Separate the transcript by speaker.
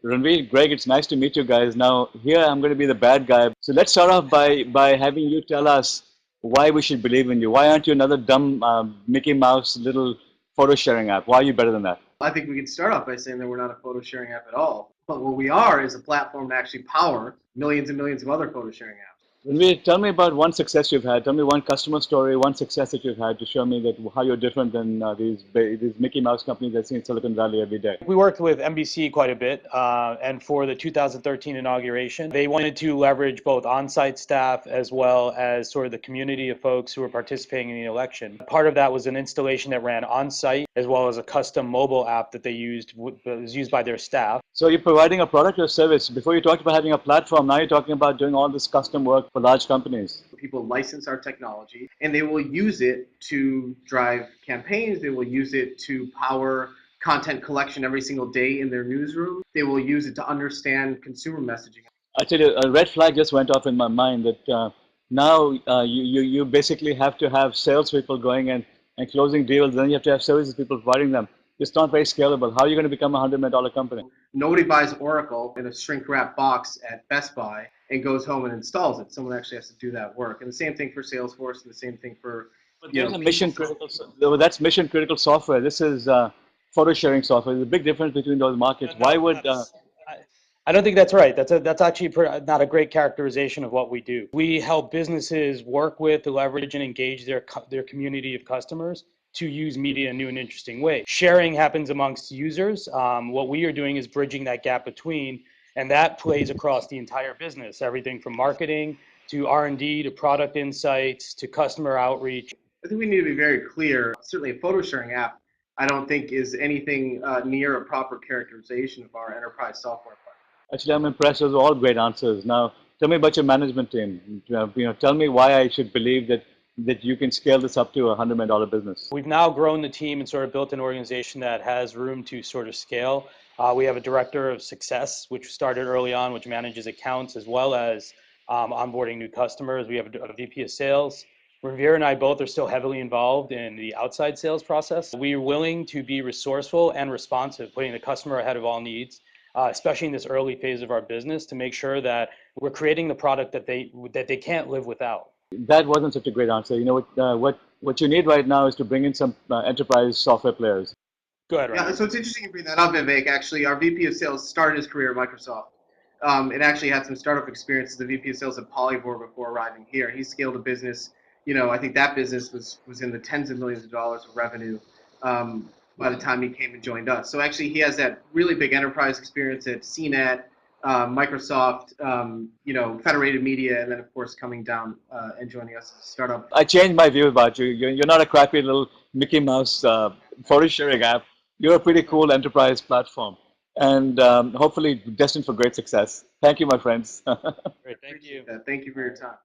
Speaker 1: Ranveer, Greg, it's nice to meet you guys. Now, here I'm going to be the bad guy. So let's start off by having you tell us why we should believe in you. Why aren't you another dumb Mickey Mouse little photo sharing app? Why are you better than that?
Speaker 2: I think we can start off by saying that we're not a photo sharing app at all. But what we are is a platform to actually power millions and millions of other photo sharing apps.
Speaker 1: Ranveer, tell me about one success you've had. Tell me one customer story, one success that you've had to show me that how you're different than these Mickey Mouse companies I see in Silicon Valley every day.
Speaker 3: We worked with NBC quite a bit, and for the 2013 inauguration, they wanted to leverage both on-site staff as well as sort of the community of folks who were participating in the election. Part of that was an installation that ran on-site as well as a custom mobile app that they used, that was used by their staff.
Speaker 1: So you're providing a product or service. Before you talked about having a platform, now you're talking about doing all this custom work for large companies.
Speaker 2: People license our technology and they will use it to drive campaigns. They will use it to power content collection every single day in their newsroom. They will use it to understand consumer messaging.
Speaker 1: I tell you, a red flag just went off in my mind that now you basically have to have salespeople going and closing deals, then you have to have services people providing them. It's not very scalable. How are you going to become a $100 million company?
Speaker 2: Nobody buys Oracle in a shrink wrap box at Best Buy and goes home and installs it. Someone actually has to do that work. And the same thing for Salesforce, and the same thing for
Speaker 1: mission critical. That's mission critical software. This is photo sharing software. There's a big difference between those markets. Why would
Speaker 3: I don't think that's right. That's actually not a great characterization of what we do. We help businesses work with, leverage, and engage their community of customers to use media in new and interesting ways. Sharing happens amongst users. What we are doing is bridging that gap between, and that plays across the entire business, everything from marketing to R&D to product insights to customer outreach.
Speaker 2: I think we need to be very clear. Certainly a photo sharing app, I don't think is anything near a proper characterization of our enterprise software platform.
Speaker 1: Actually, I'm impressed. Those are all great answers. Now, tell me about your management team. Tell me why I should believe that you can scale this up to a $100 million business.
Speaker 3: We've now grown the team and sort of built an organization that has room to sort of scale. We have a director of success, which started early on, which manages accounts as well as onboarding new customers. We have a VP of sales. Ranveer and I both are still heavily involved in the outside sales process. We are willing to be resourceful and responsive, putting the customer ahead of all needs, especially in this early phase of our business, to make sure that we're creating the product that they can't live without.
Speaker 1: That wasn't such a great answer. You know what you need right now is to bring in some enterprise software players.
Speaker 3: Go ahead, Ryan.
Speaker 2: Yeah, so it's interesting you bring that up, Vivek. Actually, our VP of sales started his career at Microsoft. And actually had some startup experience as the VP of sales at Polyvore before arriving here. He scaled a business. I think that business was in the tens of millions of dollars of revenue by the time he came and joined us. So actually, he has that really big enterprise experience at CNET, Microsoft, Federated Media, and then of course coming down and joining us as a startup.
Speaker 1: I changed my view about you. You're not a crappy little Mickey Mouse photo sharing app. You're a pretty cool enterprise platform, and hopefully destined for great success. Thank you, my friends.
Speaker 3: Great, thank you.
Speaker 2: Thank you for your time.